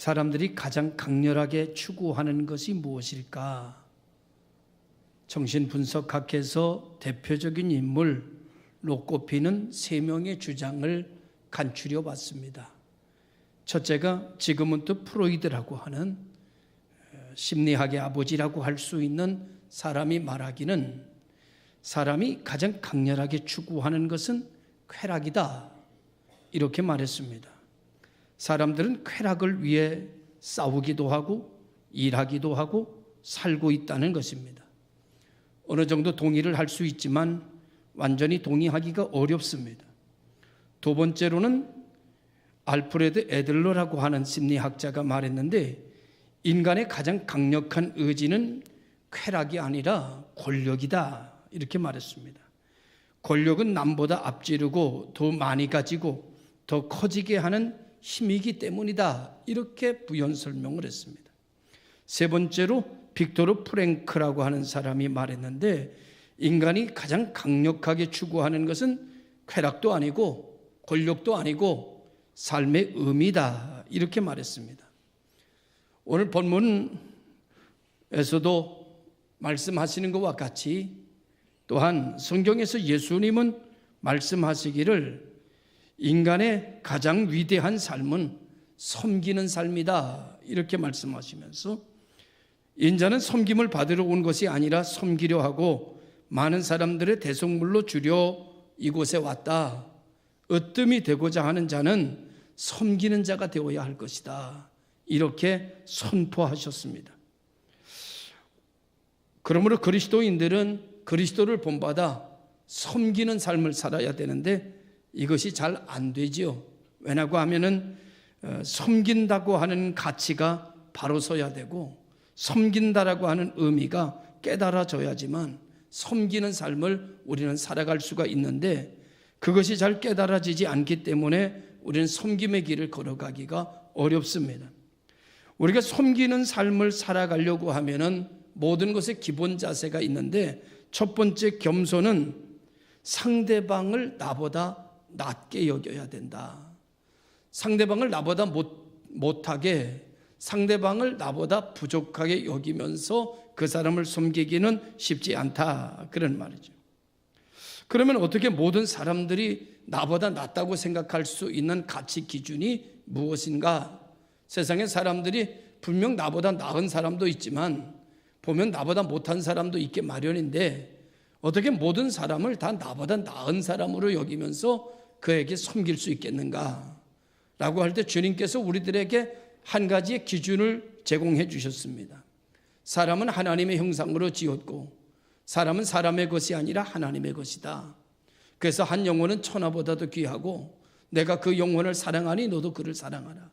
사람들이 가장 강렬하게 추구하는 것이 무엇일까? 정신분석학에서 대표적인 인물로 꼽히는 3명의 주장을 간추려 봤습니다. 첫째가 지그문드 프로이드라고 하는 심리학의 아버지라고 할 수 있는 사람이 말하기는 사람이 가장 강렬하게 추구하는 것은 쾌락이다, 이렇게 말했습니다. 사람들은 쾌락을 위해 싸우기도 하고 일하기도 하고 살고 있다는 것입니다. 어느 정도 동의를 할 수 있지만 완전히 동의하기가 어렵습니다. 두 번째로는 알프레드 애들러라고 하는 심리학자가 말했는데, 인간의 가장 강력한 의지는 쾌락이 아니라 권력이다, 이렇게 말했습니다. 권력은 남보다 앞지르고 더 많이 가지고 더 커지게 하는 힘이기 때문이다, 이렇게 부연 설명을 했습니다. 세 번째로 빅토르 프랭크라고 하는 사람이 말했는데, 인간이 가장 강력하게 추구하는 것은 쾌락도 아니고 권력도 아니고 삶의 의미다, 이렇게 말했습니다. 오늘 본문에서도 말씀하시는 것과 같이 또한 성경에서 예수님은 말씀하시기를 인간의 가장 위대한 삶은 섬기는 삶이다, 이렇게 말씀하시면서 인자는 섬김을 받으러 온 것이 아니라 섬기려 하고 많은 사람들의 대속물로 주려 이곳에 왔다. 으뜸이 되고자 하는 자는 섬기는 자가 되어야 할 것이다, 이렇게 선포하셨습니다. 그러므로 그리스도인들은 그리스도를 본받아 섬기는 삶을 살아야 되는데 이것이 잘 안 되지요. 왜냐고 하면은 섬긴다고 하는 가치가 바로 서야 되고 섬긴다라고 하는 의미가 깨달아져야지만 섬기는 삶을 우리는 살아갈 수가 있는데, 그것이 잘 깨달아지지 않기 때문에 우리는 섬김의 길을 걸어가기가 어렵습니다. 우리가 섬기는 삶을 살아가려고 하면은 모든 것에 기본 자세가 있는데, 첫 번째 겸손은 상대방을 나보다 낮게 여겨야 된다. 상대방을 나보다 못하게, 상대방을 나보다 부족하게 여기면서 그 사람을 섬기기는 쉽지 않다, 그런 말이죠. 그러면 어떻게 모든 사람들이 나보다 낫다고 생각할 수 있는 가치 기준이 무엇인가? 세상에 사람들이 분명 나보다 나은 사람도 있지만 보면 나보다 못한 사람도 있게 마련인데, 어떻게 모든 사람을 다 나보다 나은 사람으로 여기면서 그에게 섬길 수 있겠는가? 라고 할 때 주님께서 우리들에게 한 가지의 기준을 제공해 주셨습니다. 사람은 하나님의 형상으로 지었고 사람은 사람의 것이 아니라 하나님의 것이다. 그래서 한 영혼은 천하보다도 귀하고 내가 그 영혼을 사랑하니 너도 그를 사랑하라.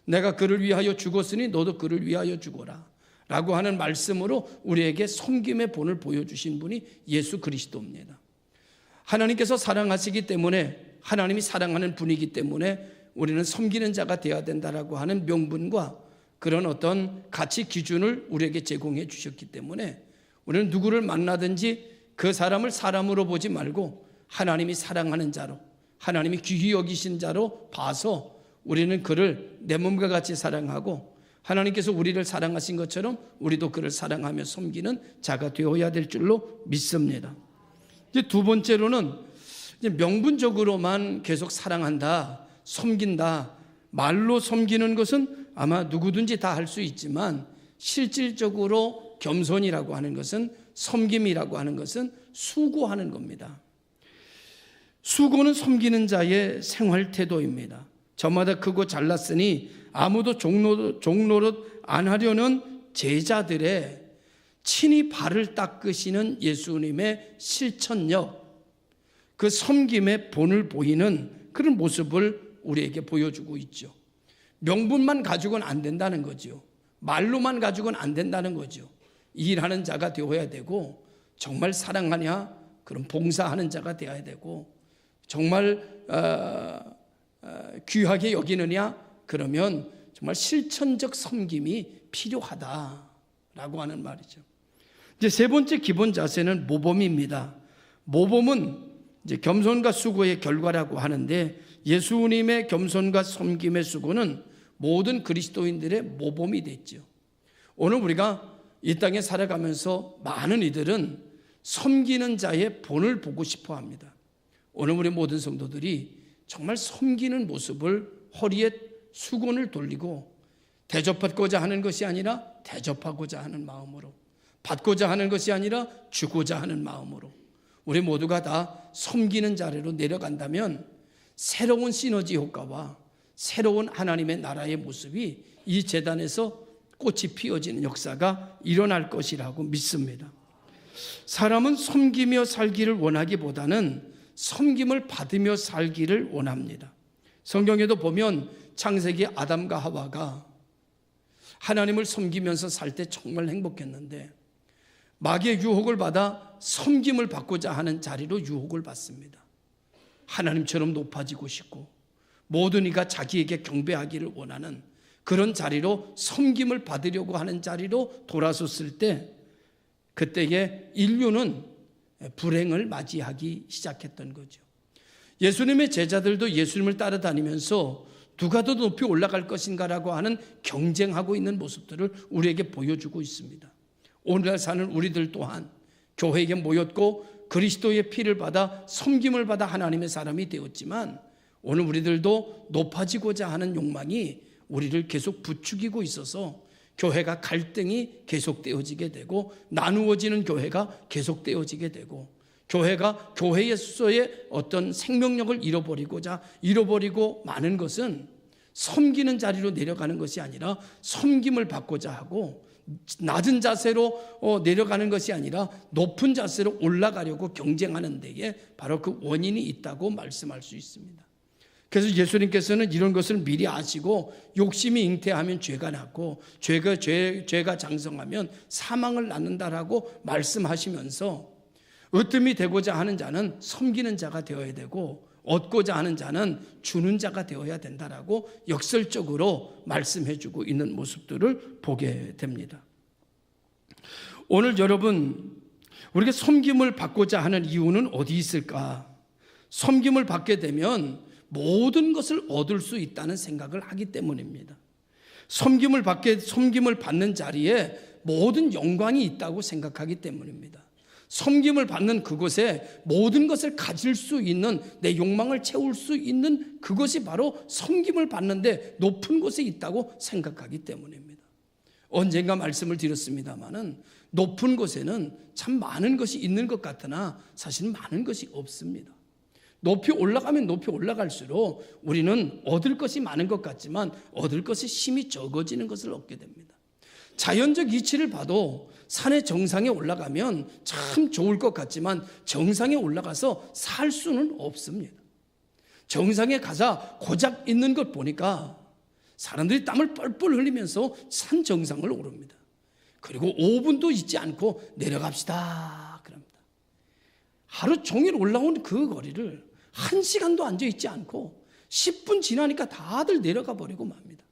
내가 그를 위하여 죽었으니 너도 그를 위하여 죽어라, 라고 하는 말씀으로 우리에게 섬김의 본을 보여주신 분이 예수 그리스도입니다. 하나님께서 사랑하시기 때문에, 하나님이 사랑하는 분이기 때문에 우리는 섬기는 자가 되어야 된다라고 하는 명분과 그런 어떤 가치 기준을 우리에게 제공해 주셨기 때문에 우리는 누구를 만나든지 그 사람을 사람으로 보지 말고 하나님이 사랑하는 자로, 하나님이 귀히 여기신 자로 봐서 우리는 그를 내 몸과 같이 사랑하고 하나님께서 우리를 사랑하신 것처럼 우리도 그를 사랑하며 섬기는 자가 되어야 될 줄로 믿습니다. 이제 두 번째로는 이제 명분적으로만 계속 사랑한다, 섬긴다, 말로 섬기는 것은 아마 누구든지 다 할 수 있지만 실질적으로 겸손이라고 하는 것은, 섬김이라고 하는 것은 수고하는 겁니다. 수고는 섬기는 자의 생활 태도입니다. 저마다 크고 잘났으니 아무도 종노릇 안 하려는 제자들의 친히 발을 닦으시는 예수님의 실천력, 그 섬김의 본을 보이는 그런 모습을 우리에게 보여주고 있죠. 명분만 가지고는 안 된다는 거죠. 말로만 가지고는 안 된다는 거죠. 일하는 자가 되어야 되고, 정말 사랑하냐? 그럼 봉사하는 자가 되어야 되고, 정말 귀하게 여기느냐? 그러면 정말 실천적 섬김이 필요하다라고 하는 말이죠. 이제 세 번째 기본 자세는 모범입니다. 모범은 이제 겸손과 수고의 결과라고 하는데, 예수님의 겸손과 섬김의 수고는 모든 그리스도인들의 모범이 됐죠. 오늘 우리가 이 땅에 살아가면서 많은 이들은 섬기는 자의 본을 보고 싶어 합니다. 오늘 우리 모든 성도들이 정말 섬기는 모습을 허리에 수건을 돌리고 대접받고자 하는 것이 아니라 대접하고자 하는 마음으로, 받고자 하는 것이 아니라 주고자 하는 마음으로 우리 모두가 다 섬기는 자리로 내려간다면 새로운 시너지 효과와 새로운 하나님의 나라의 모습이 이 제단에서 꽃이 피어지는 역사가 일어날 것이라고 믿습니다. 사람은 섬기며 살기를 원하기보다는 섬김을 받으며 살기를 원합니다. 성경에도 보면 창세기 아담과 하와가 하나님을 섬기면서 살 때 정말 행복했는데 마귀의 유혹을 받아 섬김을 받고자 하는 자리로 유혹을 받습니다. 하나님처럼 높아지고 싶고 모든 이가 자기에게 경배하기를 원하는 그런 자리로 섬김을 받으려고 하는 자리로 돌아섰을 때 그때의 인류는 불행을 맞이하기 시작했던 거죠. 예수님의 제자들도 예수님을 따라다니면서 누가 더 높이 올라갈 것인가라고 하는 경쟁하고 있는 모습들을 우리에게 보여주고 있습니다. 오늘날 사는 우리들 또한 교회에게 모였고 그리스도의 피를 받아 섬김을 받아 하나님의 사람이 되었지만 오늘 우리들도 높아지고자 하는 욕망이 우리를 계속 부추기고 있어서 교회가 갈등이 계속되어지게 되고 나누어지는 교회가 계속되어지게 되고 교회가 교회에서의 어떤 생명력을 잃어버리고 많은 것은 섬기는 자리로 내려가는 것이 아니라 섬김을 받고자 하고 낮은 자세로 내려가는 것이 아니라 높은 자세로 올라가려고 경쟁하는 데에 바로 그 원인이 있다고 말씀할 수 있습니다. 그래서 예수님께서는 이런 것을 미리 아시고 욕심이 잉태하면 죄가 낳고 죄가 장성하면 사망을 낳는다라고 말씀하시면서 으뜸이 되고자 하는 자는 섬기는 자가 되어야 되고 얻고자 하는 자는 주는 자가 되어야 된다라고 역설적으로 말씀해주고 있는 모습들을 보게 됩니다. 오늘 여러분, 우리가 섬김을 받고자 하는 이유는 어디 있을까? 섬김을 받게 되면 모든 것을 얻을 수 있다는 생각을 하기 때문입니다. 섬김을 받는 자리에 모든 영광이 있다고 생각하기 때문입니다. 섬김을 받는 그곳에 모든 것을 가질 수 있는 내 욕망을 채울 수 있는 그것이 바로 섬김을 받는데 높은 곳에 있다고 생각하기 때문입니다. 언젠가 말씀을 드렸습니다마는 높은 곳에는 참 많은 것이 있는 것 같으나 사실은 많은 것이 없습니다. 높이 올라가면 높이 올라갈수록 우리는 얻을 것이 많은 것 같지만 얻을 것이 힘이 적어지는 것을 얻게 됩니다. 자연적 이치를 봐도 산의 정상에 올라가면 참 좋을 것 같지만 정상에 올라가서 살 수는 없습니다. 정상에 가서 고작 있는 것 보니까 사람들이 땀을 뻘뻘 흘리면서 산 정상을 오릅니다. 그리고 5분도 있지 않고 내려갑시다 그럽니다. 하루 종일 올라온 그 거리를 1시간도 앉아있지 않고 10분 지나니까 다들 내려가 버리고 맙니다.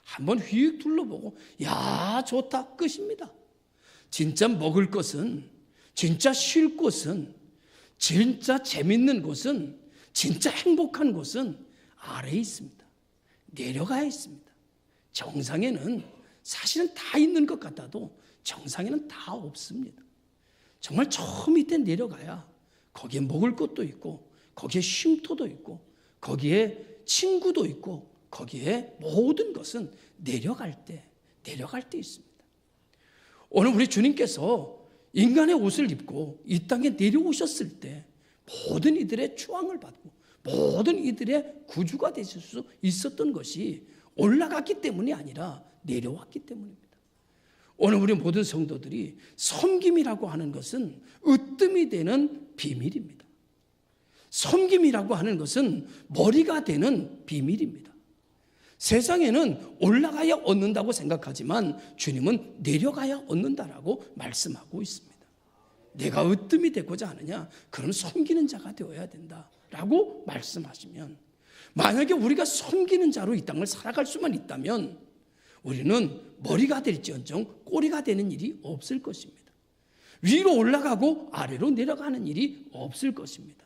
한번 휙 둘러보고 야 좋다 끝입니다. 진짜 먹을 것은, 진짜 쉴 곳은, 진짜 재밌는 곳은, 진짜 행복한 곳은 아래에 있습니다. 내려가야 있습니다. 정상에는 사실은 다 있는 것 같아도 정상에는 다 없습니다. 정말 저 밑에 내려가야 거기에 먹을 것도 있고 거기에 쉼터도 있고 거기에 친구도 있고 거기에 모든 것은 내려갈 때 있습니다. 오늘 우리 주님께서 인간의 옷을 입고 이 땅에 내려오셨을 때 모든 이들의 추앙을 받고 모든 이들의 구주가 되실 수 있었던 것이 올라갔기 때문이 아니라 내려왔기 때문입니다. 오늘 우리 모든 성도들이 섬김이라고 하는 것은 으뜸이 되는 비밀입니다. 섬김이라고 하는 것은 머리가 되는 비밀입니다. 세상에는 올라가야 얻는다고 생각하지만 주님은 내려가야 얻는다라고 말씀하고 있습니다. 내가 으뜸이 되고자 하느냐? 그럼 섬기는 자가 되어야 된다라고 말씀하시면 만약에 우리가 섬기는 자로 이 땅을 살아갈 수만 있다면 우리는 머리가 될지언정 꼬리가 되는 일이 없을 것입니다. 위로 올라가고 아래로 내려가는 일이 없을 것입니다.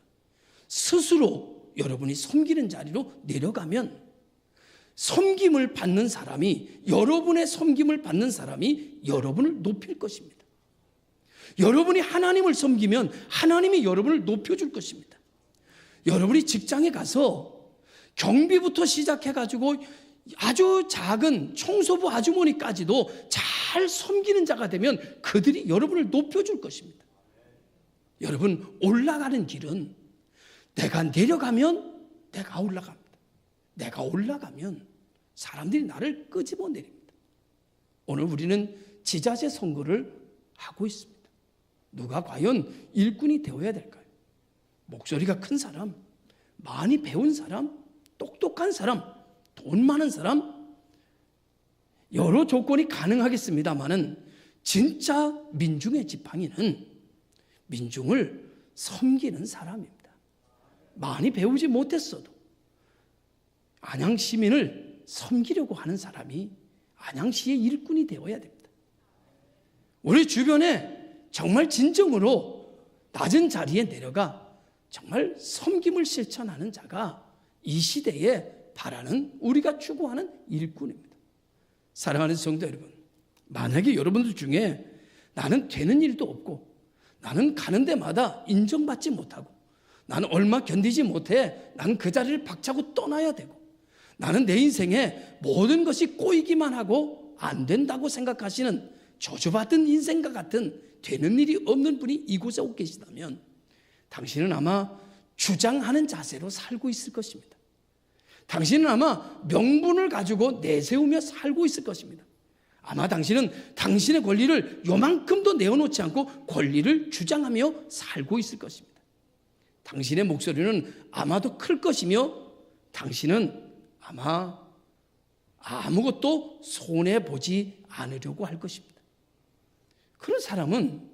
스스로 여러분이 섬기는 자리로 내려가면 섬김을 받는 사람이, 여러분의 섬김을 받는 사람이 여러분을 높일 것입니다. 여러분이 하나님을 섬기면 하나님이 여러분을 높여줄 것입니다. 여러분이 직장에 가서 경비부터 시작해가지고 아주 작은 청소부 아주머니까지도 잘 섬기는 자가 되면 그들이 여러분을 높여줄 것입니다. 여러분, 올라가는 길은 내가 내려가면 내가 올라갑니다. 내가 올라가면 사람들이 나를 끄집어 내립니다. 오늘 우리는 지자체 선거를 하고 있습니다. 누가 과연 일꾼이 되어야 될까요? 목소리가 큰 사람, 많이 배운 사람, 똑똑한 사람, 돈 많은 사람, 여러 조건이 가능하겠습니다마는 진짜 민중의 지팡이는 민중을 섬기는 사람입니다. 많이 배우지 못했어도 안양 시민을 섬기려고 하는 사람이 안양시의 일꾼이 되어야 됩니다. 우리 주변에 정말 진정으로 낮은 자리에 내려가 정말 섬김을 실천하는 자가 이 시대에 바라는, 우리가 추구하는 일꾼입니다. 사랑하는 성도 여러분, 만약에 여러분들 중에 나는 되는 일도 없고 나는 가는 데마다 인정받지 못하고 나는 얼마 견디지 못해, 나는 그 자리를 박차고 떠나야 되고 나는 내 인생에 모든 것이 꼬이기만 하고 안 된다고 생각하시는 저주받은 인생과 같은 되는 일이 없는 분이 이곳에 오 계시다면 당신은 아마 주장하는 자세로 살고 있을 것입니다. 당신은 아마 명분을 가지고 내세우며 살고 있을 것입니다. 아마 당신은 당신의 권리를 요만큼도 내어놓지 않고 권리를 주장하며 살고 있을 것입니다. 당신의 목소리는 아마도 클 것이며 당신은 아마 아무것도 손해보지 않으려고 할 것입니다. 그런 사람은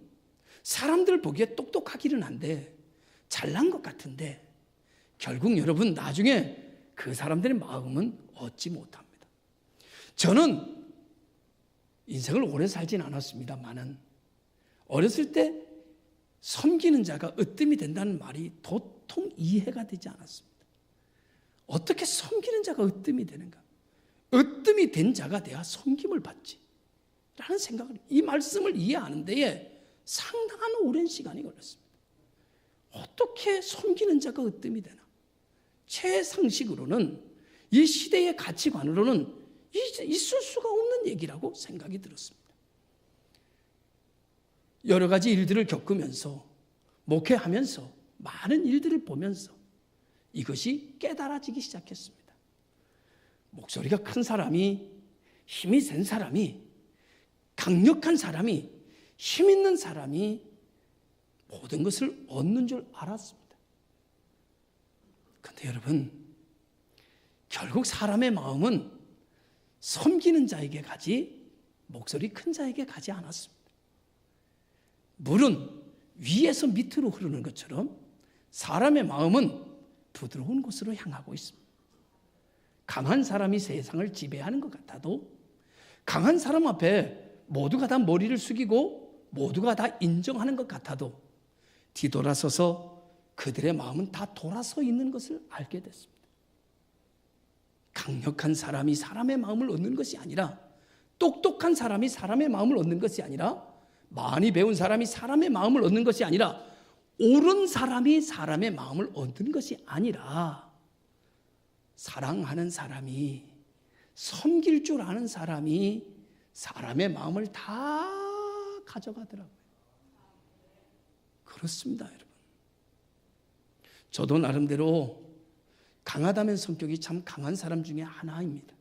사람들 보기에 똑똑하기는 한데 잘난 것 같은데 결국 여러분 나중에 그 사람들의 마음은 얻지 못합니다. 저는 인생을 오래 살진 않았습니다만은 어렸을 때 섬기는 자가 으뜸이 된다는 말이 도통 이해가 되지 않았습니다. 어떻게 섬기는 자가 으뜸이 되는가? 으뜸이 된 자가 돼야 섬김을 받지 라는 생각을, 이 말씀을 이해하는 데에 상당한 오랜 시간이 걸렸습니다. 어떻게 섬기는 자가 으뜸이 되나? 제 상식으로는, 이 시대의 가치관으로는 있을 수가 없는 얘기라고 생각이 들었습니다. 여러 가지 일들을 겪으면서, 목회하면서, 많은 일들을 보면서 이것이 깨달아지기 시작했습니다. 목소리가 큰 사람이, 힘이 센 사람이, 강력한 사람이, 힘 있는 사람이 모든 것을 얻는 줄 알았습니다. 그런데 여러분, 결국 사람의 마음은 섬기는 자에게 가지 목소리 큰 자에게 가지 않았습니다. 물은 위에서 밑으로 흐르는 것처럼 사람의 마음은 부드러운 곳으로 향하고 있습니다. 강한 사람이 세상을 지배하는 것 같아도 강한 사람 앞에 모두가 다 머리를 숙이고 모두가 다 인정하는 것 같아도 뒤돌아서서 그들의 마음은 다 돌아서 있는 것을 알게 됐습니다. 강력한 사람이 사람의 마음을 얻는 것이 아니라, 똑똑한 사람이 사람의 마음을 얻는 것이 아니라, 많이 배운 사람이 사람의 마음을 얻는 것이 아니라, 옳은 사람이 사람의 마음을 얻는 것이 아니라, 사랑하는 사람이, 섬길 줄 아는 사람이 사람의 마음을 다 가져가더라고요. 그렇습니다, 여러분. 저도 나름대로 강하다면 성격이 참 강한 사람 중에 하나입니다.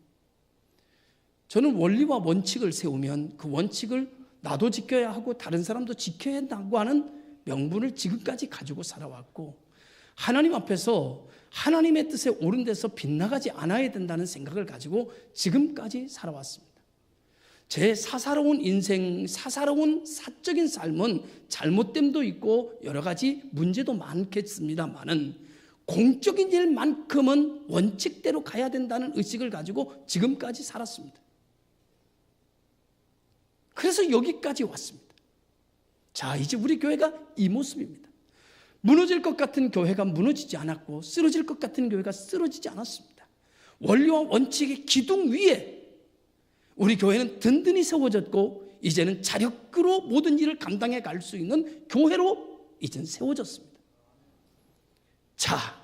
저는 원리와 원칙을 세우면 그 원칙을 나도 지켜야 하고 다른 사람도 지켜야 한다고 하는 명분을 지금까지 가지고 살아왔고, 하나님 앞에서 하나님의 뜻에 옳은 데서 빗나가지 않아야 된다는 생각을 가지고 지금까지 살아왔습니다. 제 사사로운 인생, 사사로운 사적인 삶은 잘못됨도 있고 여러 가지 문제도 많겠습니다만은 공적인 일만큼은 원칙대로 가야 된다는 의식을 가지고 지금까지 살았습니다. 그래서 여기까지 왔습니다. 자, 이제 우리 교회가 이 모습입니다. 무너질 것 같은 교회가 무너지지 않았고 쓰러질 것 같은 교회가 쓰러지지 않았습니다. 원리와 원칙의 기둥 위에 우리 교회는 든든히 세워졌고 이제는 자력으로 모든 일을 감당해 갈 수 있는 교회로 이제는 세워졌습니다. 자,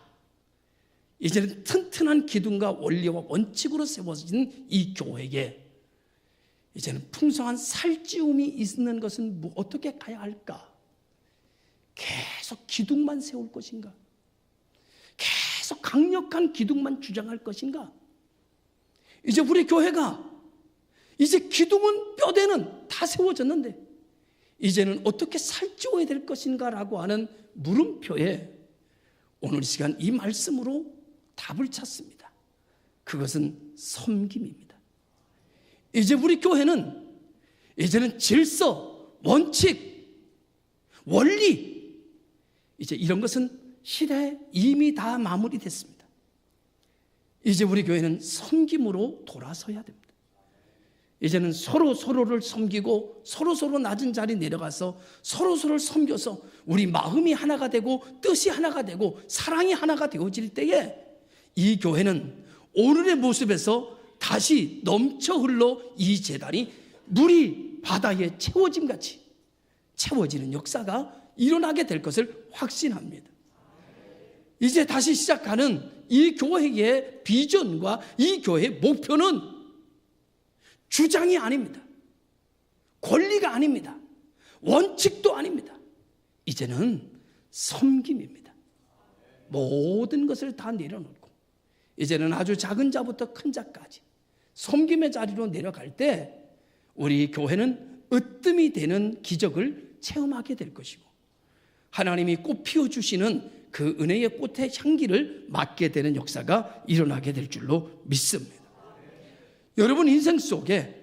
이제는 튼튼한 기둥과 원리와 원칙으로 세워진 이 교회에 이제는 풍성한 살찌움이 있는 것은 어떻게 가야 할까? 계속 기둥만 세울 것인가? 계속 강력한 기둥만 주장할 것인가? 이제 우리 교회가 이제 기둥은 뼈대는 다 세워졌는데 이제는 어떻게 살찌워야 될 것인가 라고 하는 물음표에 오늘 시간 이 말씀으로 답을 찾습니다. 그것은 섬김입니다. 이제 우리 교회는 이제는 질서, 원칙, 원리 이제 이런 것은 시대에 이미 다 마무리됐습니다. 이제 우리 교회는 섬김으로 돌아서야 됩니다. 이제는 서로를 섬기고 서로 낮은 자리 내려가서 서로를 섬겨서 우리 마음이 하나가 되고 뜻이 하나가 되고 사랑이 하나가 되어질 때에 이 교회는 오늘의 모습에서 다시 넘쳐 흘러 이 재단이 물이 바다에 채워짐같이 채워지는 역사가 일어나게 될 것을 확신합니다. 이제 다시 시작하는 이 교회의 비전과 이 교회의 목표는 주장이 아닙니다. 권리가 아닙니다. 원칙도 아닙니다. 이제는 섬김입니다. 모든 것을 다 내려놓고 이제는 아주 작은 자부터 큰 자까지 섬김의 자리로 내려갈 때 우리 교회는 으뜸이 되는 기적을 체험하게 될 것이고 하나님이 꽃 피워주시는 그 은혜의 꽃의 향기를 맡게 되는 역사가 일어나게 될 줄로 믿습니다. 여러분 인생 속에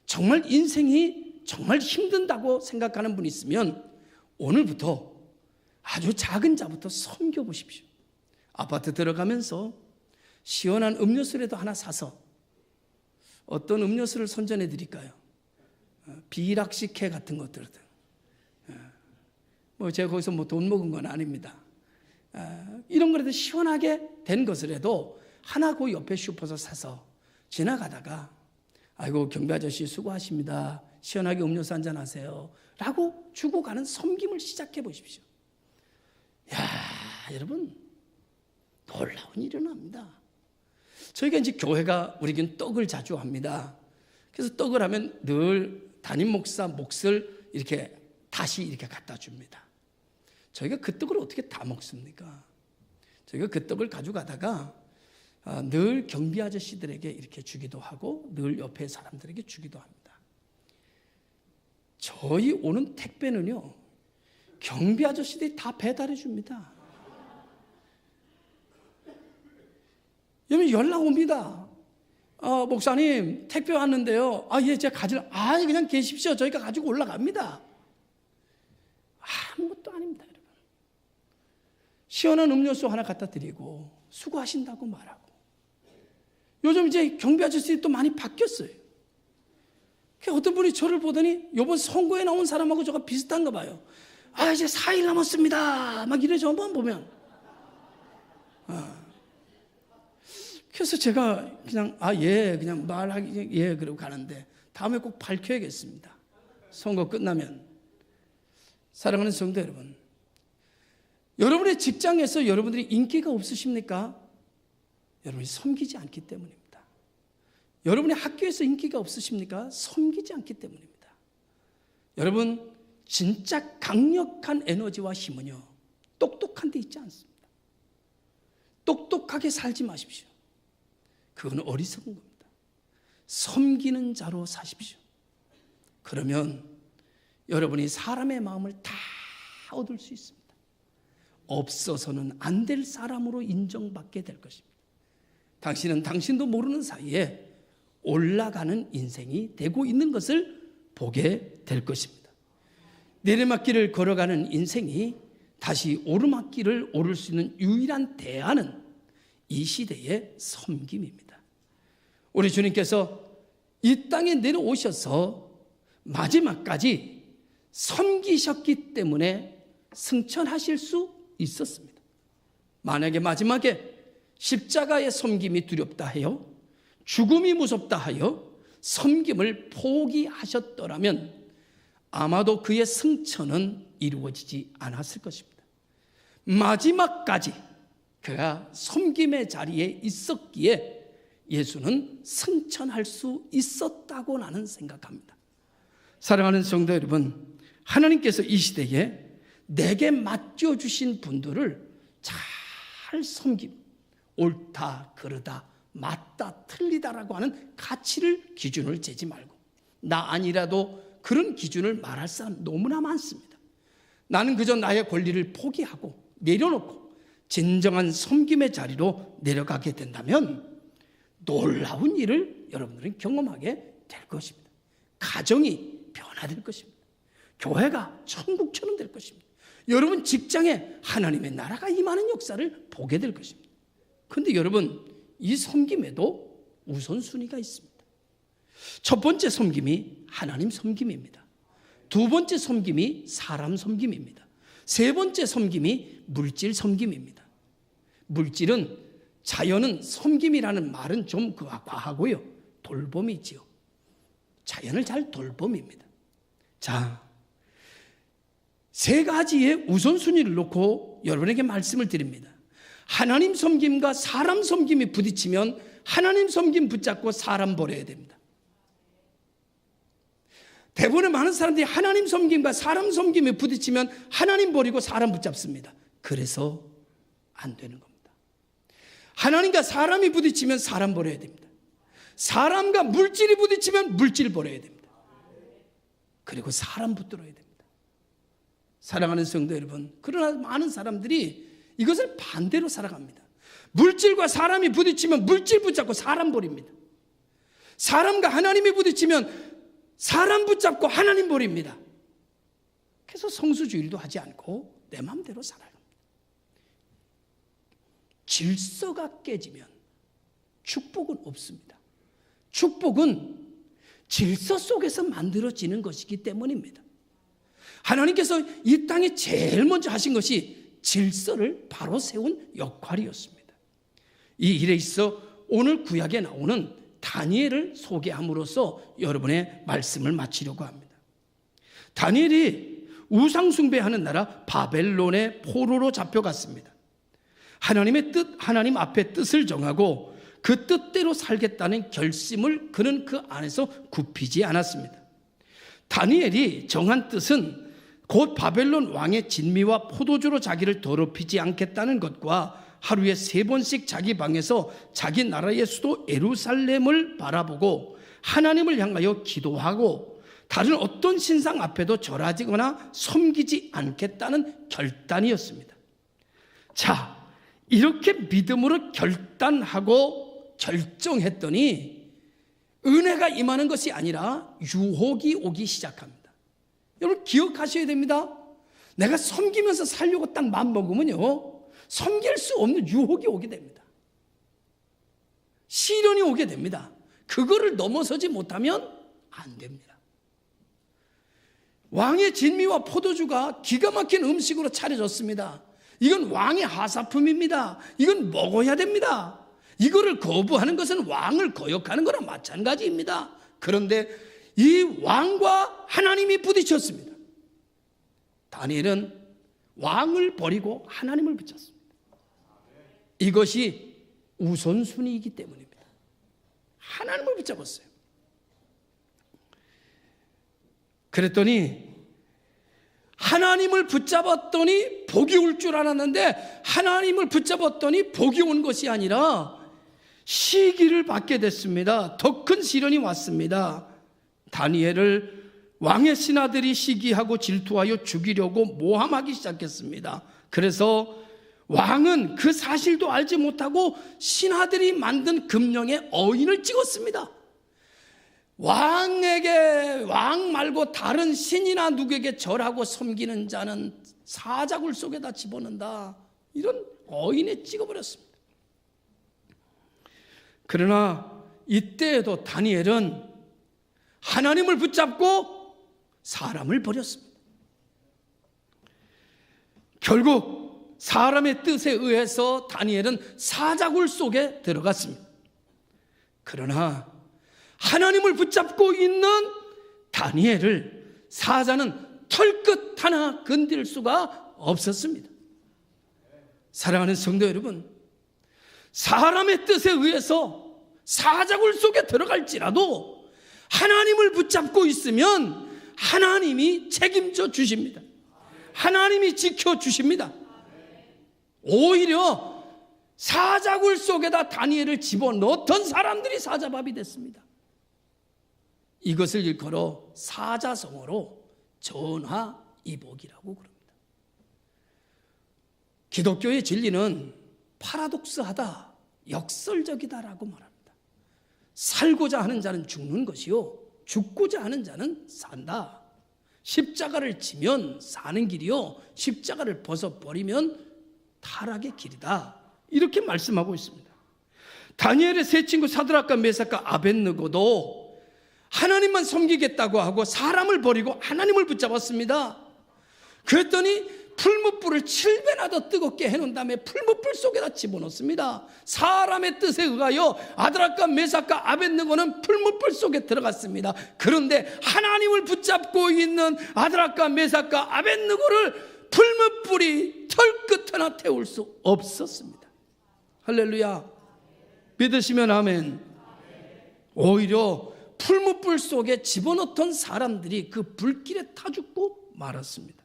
정말 인생이 정말 힘든다고 생각하는 분이 있으면 오늘부터 아주 작은 자부터 섬겨보십시오. 아파트 들어가면서 시원한 음료수라도 하나 사서 어떤 음료수를 선전해 드릴까요? 비락식회 같은 것들. 제가 거기서 돈 먹은 건 아닙니다. 이런 거라도 시원하게 된 것이라도 하나 그 옆에 슈퍼에서 사서 지나가다가 아이고 경비 아저씨 수고하십니다. 시원하게 음료수 한잔 하세요. 라고 주고 가는 섬김을 시작해 보십시오. 야, 여러분 놀라운 일이 일어납니다. 저희가 이제 교회가 우리는 떡을 자주 합니다. 그래서 떡을 하면 늘 담임 목사 몫을 이렇게 다시 이렇게 갖다 줍니다. 저희가 그 떡을 어떻게 다 먹습니까? 저희가 그 떡을 가져가다가 늘 경비 아저씨들에게 이렇게 주기도 하고 늘 옆에 사람들에게 주기도 합니다. 저희 오는 택배는요 경비 아저씨들이 다 배달해 줍니다. 여러분 연락 옵니다. 목사님 택배 왔는데요. 예, 제가 그냥 계십시오. 저희가 가지고 올라갑니다. 아무것도 아닙니다, 여러분. 시원한 음료수 하나 갖다 드리고 수고하신다고 말하고. 요즘 이제 경비 아저씨들이 또 많이 바뀌었어요. 어떤 분이 저를 보더니 이번 선거에 나온 사람하고 저가 비슷한가 봐요. 이제 4일 남았습니다. 막 이래 저만 보면. 그래서 제가 그냥 그냥 말하기 그러고 가는데 다음에 꼭 밝혀야겠습니다. 선거 끝나면. 사랑하는 성도 여러분, 여러분의 직장에서 여러분들이 인기가 없으십니까? 여러분이 섬기지 않기 때문입니다. 여러분의 학교에서 인기가 없으십니까? 섬기지 않기 때문입니다. 여러분 진짜 강력한 에너지와 힘은요 똑똑한 데 있지 않습니다. 똑똑하게 살지 마십시오. 그건 어리석은 겁니다. 섬기는 자로 사십시오. 그러면 여러분이 사람의 마음을 다 얻을 수 있습니다. 없어서는 안 될 사람으로 인정받게 될 것입니다. 당신은 당신도 모르는 사이에 올라가는 인생이 되고 있는 것을 보게 될 것입니다. 내리막길을 걸어가는 인생이 다시 오르막길을 오를 수 있는 유일한 대안은 이 시대의 섬김입니다. 우리 주님께서 이 땅에 내려오셔서 마지막까지 섬기셨기 때문에 승천하실 수 있었습니다. 만약에 마지막에 십자가의 섬김이 두렵다 하여 죽음이 무섭다 하여 섬김을 포기하셨더라면 아마도 그의 승천은 이루어지지 않았을 것입니다. 마지막까지 그가 섬김의 자리에 있었기에 예수는 승천할 수 있었다고 나는 생각합니다. 사랑하는 성도 여러분, 하나님께서 이 시대에 내게 맡겨주신 분들을 잘 섬김, 옳다, 그르다, 맞다, 틀리다라고 하는 가치를 기준을 재지 말고, 나 아니라도 그런 기준을 말할 사람 너무나 많습니다. 나는 그저 나의 권리를 포기하고 내려놓고 진정한 섬김의 자리로 내려가게 된다면 놀라운 일을 여러분들은 경험하게 될 것입니다. 가정이 변화될 것입니다. 교회가 천국처럼 될 것입니다. 여러분 직장에 하나님의 나라가 임하는 역사를 보게 될 것입니다. 그런데 여러분, 이 섬김에도 우선순위가 있습니다. 첫 번째 섬김이 하나님 섬김입니다. 두 번째 섬김이 사람 섬김입니다. 세 번째 섬김이 물질 섬김입니다. 물질은, 자연은, 섬김이라는 말은 좀 과하고요, 돌봄이지요. 자연을 잘 돌봄입니다. 자, 세 가지의 우선순위를 놓고 여러분에게 말씀을 드립니다. 하나님 섬김과 사람 섬김이 부딪히면 하나님 섬김 붙잡고 사람 버려야 됩니다. 대부분의 많은 사람들이 하나님 섬김과 사람 섬김에 부딪히면 하나님 버리고 사람 붙잡습니다. 그래서 안 되는 겁니다. 하나님과 사람이 부딪히면 사람 버려야 됩니다. 사람과 물질이 부딪히면 물질 버려야 됩니다. 그리고 사람 붙들어야 됩니다. 사랑하는 성도 여러분, 그러나 많은 사람들이 이것을 반대로 살아갑니다. 물질과 사람이 부딪히면 물질 붙잡고 사람 버립니다. 사람과 하나님이 부딪히면 사람 붙잡고 하나님 버립니다. 그래서 성수주의도 하지 않고 내 마음대로 살아갑니다. 질서가 깨지면 축복은 없습니다. 축복은 질서 속에서 만들어지는 것이기 때문입니다. 하나님께서 이 땅에 제일 먼저 하신 것이 질서를 바로 세운 역할이었습니다. 이 일에 있어 오늘 구약에 나오는 다니엘을 소개함으로써 여러분의 말씀을 마치려고 합니다. 다니엘이 우상 숭배하는 나라 바벨론의 포로로 잡혀갔습니다. 하나님의 뜻, 하나님 앞에 뜻을 정하고 그 뜻대로 살겠다는 결심을 그는 그 안에서 굽히지 않았습니다. 다니엘이 정한 뜻은 곧 바벨론 왕의 진미와 포도주로 자기를 더럽히지 않겠다는 것과 하루에 3번씩 자기 방에서 자기 나라의 수도 예루살렘을 바라보고 하나님을 향하여 기도하고 다른 어떤 신상 앞에도 절하지거나 섬기지 않겠다는 결단이었습니다. 자, 이렇게 믿음으로 결단하고 결정했더니 은혜가 임하는 것이 아니라 유혹이 오기 시작합니다. 여러분 기억하셔야 됩니다. 내가 섬기면서 살려고 딱 마음먹으면요, 섬길 수 없는 유혹이 오게 됩니다. 시련이 오게 됩니다. 그거를 넘어서지 못하면 안 됩니다. 왕의 진미와 포도주가 기가 막힌 음식으로 차려졌습니다. 이건 왕의 하사품입니다. 이건 먹어야 됩니다. 이거를 거부하는 것은 왕을 거역하는 거랑 마찬가지입니다. 그런데 이 왕과 하나님이 부딪혔습니다. 다니엘은 왕을 버리고 하나님을 붙였습니다. 이것이 우선순위이기 때문입니다. 하나님을 붙잡았어요. 그랬더니 하나님을 붙잡았더니 복이 올 줄 알았는데 하나님을 붙잡았더니 복이 온 것이 아니라 시기를 받게 됐습니다. 더 큰 시련이 왔습니다. 다니엘을 왕의 신하들이 시기하고 질투하여 죽이려고 모함하기 시작했습니다. 그래서 왕은 그 사실도 알지 못하고 신하들이 만든 금령에 어인을 찍었습니다. 왕 말고 다른 신이나 누구에게 절하고 섬기는 자는 사자굴 속에다 집어넣는다, 이런 어인에 찍어버렸습니다. 그러나 이때에도 다니엘은 하나님을 붙잡고 사람을 버렸습니다. 결국 사람의 뜻에 의해서 다니엘은 사자굴 속에 들어갔습니다. 그러나 하나님을 붙잡고 있는 다니엘을 사자는 털끝 하나 건들 수가 없었습니다. 사랑하는 성도 여러분, 사람의 뜻에 의해서 사자굴 속에 들어갈지라도 하나님을 붙잡고 있으면 하나님이 책임져 주십니다. 하나님이 지켜 주십니다. 오히려 사자굴 속에다 다니엘을 집어넣던 사람들이 사자밥이 됐습니다. 이것을 일컬어 사자성어로 전화이복이라고 그럽니다. 기독교의 진리는 파라독스하다, 역설적이다라고 말합니다. 살고자 하는 자는 죽는 것이요, 죽고자 하는 자는 산다. 십자가를 지면 사는 길이요, 십자가를 벗어버리면 타락의 길이다. 이렇게 말씀하고 있습니다. 다니엘의 세 친구 사드락과 메삭과 아벳느고도 하나님만 섬기겠다고 하고 사람을 버리고 하나님을 붙잡았습니다. 그랬더니 풀무불을 7배나 더 뜨겁게 해놓은 다음에 풀무불 속에다 집어넣습니다. 사람의 뜻에 의하여 아드락과 메삭과 아벳느고는 풀무불 속에 들어갔습니다. 그런데 하나님을 붙잡고 있는 아드락과 메삭과 아벳느고를 풀무불이 털끝 하나 태울 수 없었습니다. 할렐루야. 믿으시면 아멘. 오히려 풀무불 속에 집어넣던 사람들이 그 불길에 타 죽고 말았습니다.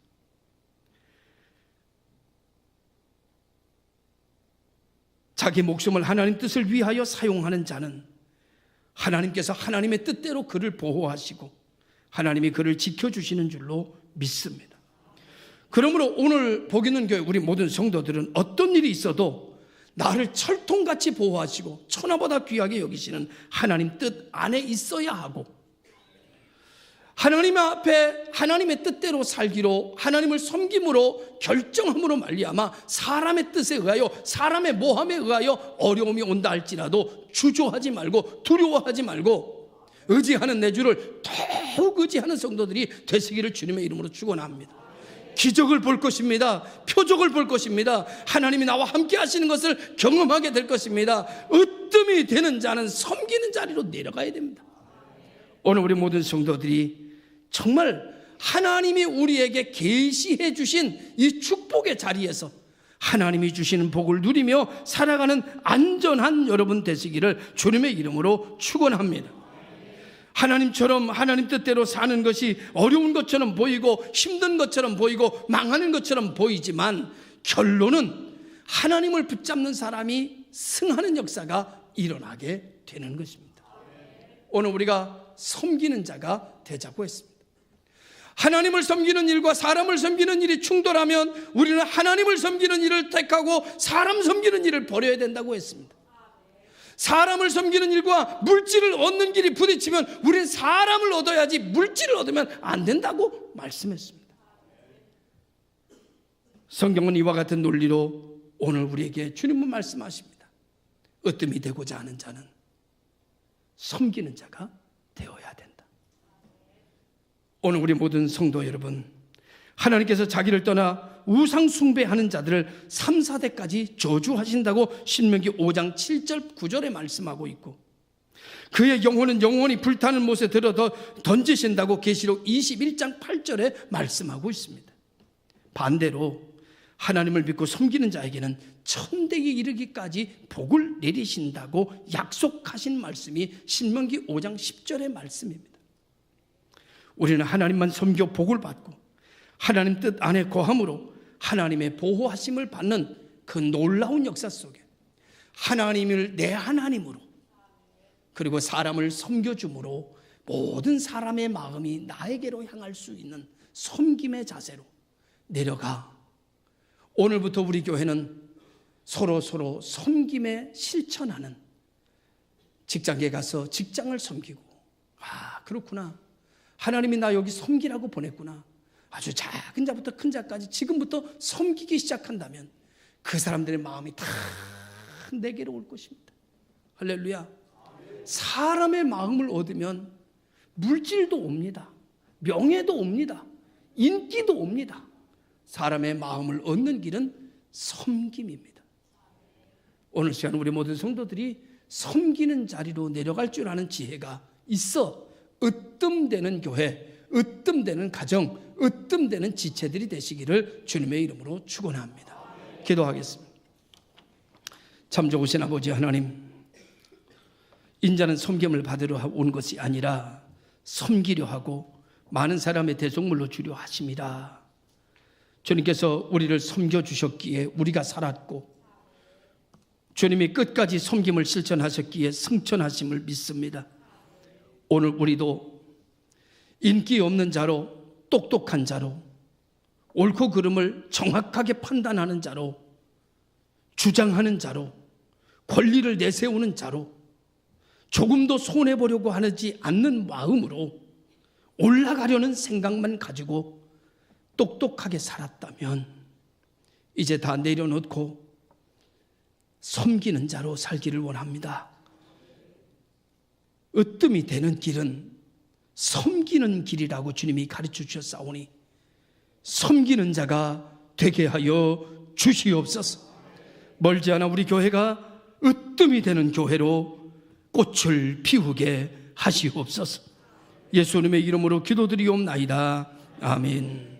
자기 목숨을 하나님 뜻을 위하여 사용하는 자는 하나님께서 하나님의 뜻대로 그를 보호하시고 하나님이 그를 지켜주시는 줄로 믿습니다. 그러므로 오늘 복 있는 교회 우리 모든 성도들은 어떤 일이 있어도 나를 철통같이 보호하시고 천하보다 귀하게 여기시는 하나님 뜻 안에 있어야 하고, 하나님 앞에 하나님의 뜻대로 살기로 하나님을 섬김으로 결정함으로 말미암아 사람의 뜻에 의하여 사람의 모함에 의하여 어려움이 온다 할지라도 주저하지 말고 두려워하지 말고 의지하는 내 주를 더욱 의지하는 성도들이 되시기를 주님의 이름으로 축원합니다. 기적을 볼 것입니다. 표적을 볼 것입니다. 하나님이 나와 함께 하시는 것을 경험하게 될 것입니다. 으뜸이 되는 자는 섬기는 자리로 내려가야 됩니다. 오늘 우리 모든 성도들이 정말 하나님이 우리에게 계시해 주신 이 축복의 자리에서 하나님이 주시는 복을 누리며 살아가는 안전한 여러분 되시기를 주님의 이름으로 축원합니다. 하나님처럼 하나님 뜻대로 사는 것이 어려운 것처럼 보이고 힘든 것처럼 보이고 망하는 것처럼 보이지만 결론은 하나님을 붙잡는 사람이 승하는 역사가 일어나게 되는 것입니다. 오늘 우리가 섬기는 자가 되자고 했습니다. 하나님을 섬기는 일과 사람을 섬기는 일이 충돌하면 우리는 하나님을 섬기는 일을 택하고 사람 섬기는 일을 버려야 된다고 했습니다. 사람을 섬기는 일과 물질을 얻는 길이 부딪히면 우리는 사람을 얻어야지 물질을 얻으면 안 된다고 말씀했습니다. 성경은 이와 같은 논리로 오늘 우리에게 주님은 말씀하십니다. 으뜸이 되고자 하는 자는 섬기는 자가 되어야 된다. 오늘 우리 모든 성도 여러분, 하나님께서 자기를 떠나 우상 숭배하는 자들을 3, 4대까지 저주하신다고 신명기 5장 7절 9절에 말씀하고 있고, 그의 영혼은 영원히 불타는 못에 들어 던지신다고 계시록 21장 8절에 말씀하고 있습니다. 반대로 하나님을 믿고 섬기는 자에게는 천대에 이르기까지 복을 내리신다고 약속하신 말씀이 신명기 5장 10절의 말씀입니다. 우리는 하나님만 섬겨 복을 받고 하나님 뜻 안에 거함으로 하나님의 보호하심을 받는 그 놀라운 역사 속에 하나님을 내 하나님으로 그리고 사람을 섬겨줌으로 모든 사람의 마음이 나에게로 향할 수 있는 섬김의 자세로 내려가 오늘부터 우리 교회는 서로 섬김에 실천하는, 직장에 가서 직장을 섬기고, 아 그렇구나, 하나님이 나 여기 섬기라고 보냈구나, 아주 작은 자부터 큰 자까지 지금부터 섬기기 시작한다면 그 사람들의 마음이 다 내게로 올 것입니다. 할렐루야. 사람의 마음을 얻으면 물질도 옵니다. 명예도 옵니다. 인기도 옵니다. 사람의 마음을 얻는 길은 섬김입니다. 오늘 시간 우리 모든 성도들이 섬기는 자리로 내려갈 줄 아는 지혜가 있어 으뜸되는 교회, 으뜸되는 가정, 으뜸되는 지체들이 되시기를 주님의 이름으로 축원합니다. 기도하겠습니다. 참 좋으신 아버지 하나님, 인자는 섬김을 받으러 온 것이 아니라 섬기려 하고 많은 사람의 대속물로 주려 하심이라. 주님께서 우리를 섬겨주셨기에 우리가 살았고 주님이 끝까지 섬김을 실천하셨기에 승천하심을 믿습니다. 오늘 우리도 인기 없는 자로, 똑똑한 자로, 옳고 그름을 정확하게 판단하는 자로, 주장하는 자로, 권리를 내세우는 자로, 조금도 손해보려고 하지 않는 마음으로 올라가려는 생각만 가지고 똑똑하게 살았다면 이제 다 내려놓고 섬기는 자로 살기를 원합니다. 으뜸이 되는 길은 섬기는 길이라고 주님이 가르쳐 주셨사오니 섬기는 자가 되게 하여 주시옵소서. 멀지 않아 우리 교회가 으뜸이 되는 교회로 꽃을 피우게 하시옵소서. 예수님의 이름으로 기도드리옵나이다. 아멘.